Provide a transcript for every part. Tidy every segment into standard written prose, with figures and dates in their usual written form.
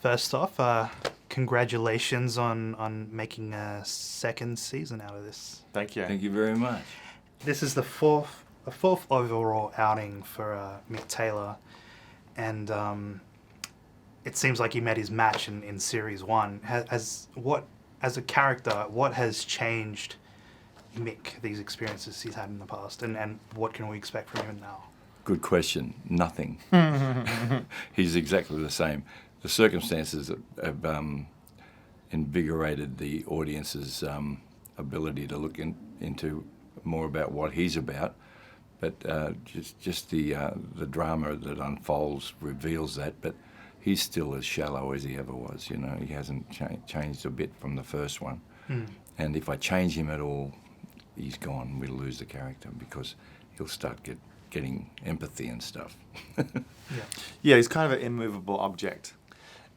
First off, congratulations on making a second season out of this. Thank you. Thank you very much. This is the fourth overall outing for Mick Taylor, and it seems like he met his match in series one. As a character, what has changed Mick, these experiences he's had in the past, and what can we expect from him now? Good question. Nothing. He's exactly the same. The circumstances have invigorated the audience's ability to look into more about what he's about, but just the drama that unfolds reveals that. But he's still as shallow as he ever was. You know, he hasn't changed a bit from the first one. And if I change him at all, he's gone. We'll lose the character because he'll start getting empathy and stuff. Yeah, he's kind of an immovable object,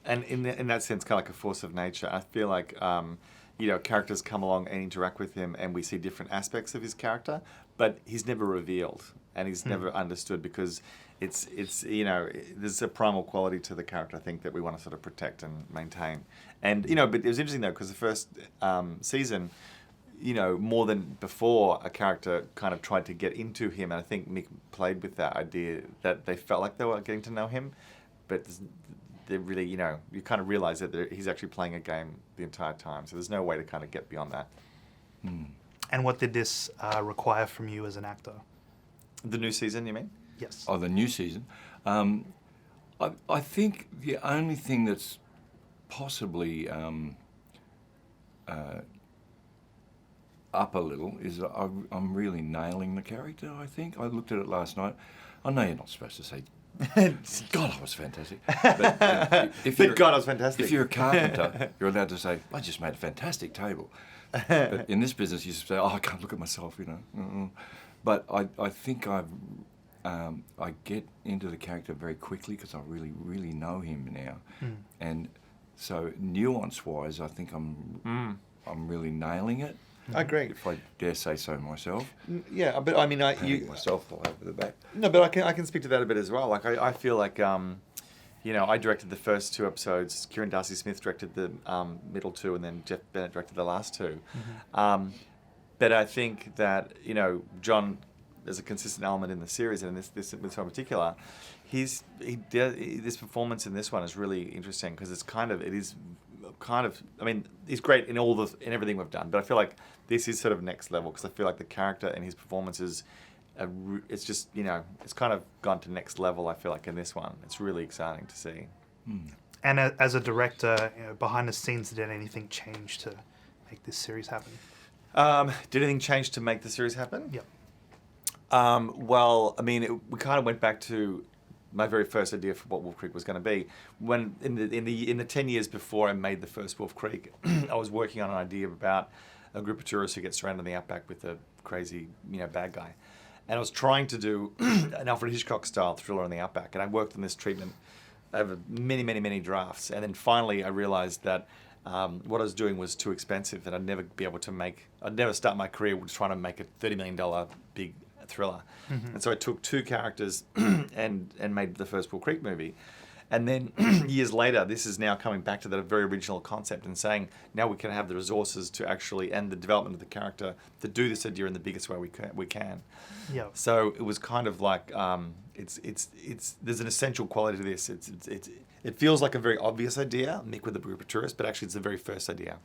and in that sense, kind of like a force of nature. I feel like characters come along and interact with him, and we see different aspects of his character, but he's never revealed and he's never understood because it's there's a primal quality to the character, I think, that we want to sort of protect and maintain. And but it was interesting though because the first season, more than before, a character kind of tried to get into him, and I think Mick played with that idea that they felt like they were getting to know him, but they really, you kind of realize that he's actually playing a game the entire time, so there's no way to kind of get beyond that. And what did this require from you as an actor? The new season, you mean? Yes. Oh, the new season. I think the only thing that's possibly up a little is that I'm really nailing the character, I think. I looked at it last night. I know you're not supposed to say, God, I was fantastic. But God, I was fantastic. If you're a carpenter, you're allowed to say, I just made a fantastic table. But in this business, you say, I can't look at myself, But I think I get into the character very quickly because I really, really know him now. And so nuance-wise, I think I'm really nailing it. I agree. If I dare say so myself. Yeah, but I mean, myself all over the back. No, but I can speak to that a bit as well. Like I feel like I directed the first two episodes. Kieran Darcy Smith directed the middle two, and then Jeff Bennett directed the last two. But I think that John, there's a consistent element in the series, and this one in particular, this performance in this one is really interesting because it is kind of. I mean, he's great in everything we've done, but I feel like this is sort of next level because I feel like the character and his performances, it's just it's kind of gone to next level. I feel like in this one, it's really exciting to see. And as a director, behind the scenes, did anything change to make this series happen? Did anything change to make the series happen? Yep. Well, I mean, we kind of went back to my very first idea for what Wolf Creek was going to be. When in the 10 years before I made the first Wolf Creek, I was working on an idea about a group of tourists who get stranded in the outback with a crazy, bad guy. And I was trying to do an Alfred Hitchcock style thriller in the outback, and I worked on this treatment over many, many, many drafts. And then finally, I realized that what I was doing was too expensive, that I'd never start my career trying to make a $30 million big thriller. And so I took two characters and made the first Wolf Creek movie. And then years later, this is now coming back to that very original concept and saying, now we can have the resources to actually, and the development of the character, to do this idea in the biggest way we can. Yeah. So it was kind of like, there's an essential quality to this. It feels like a very obvious idea, Mick with a group of tourists, but actually it's the very first idea.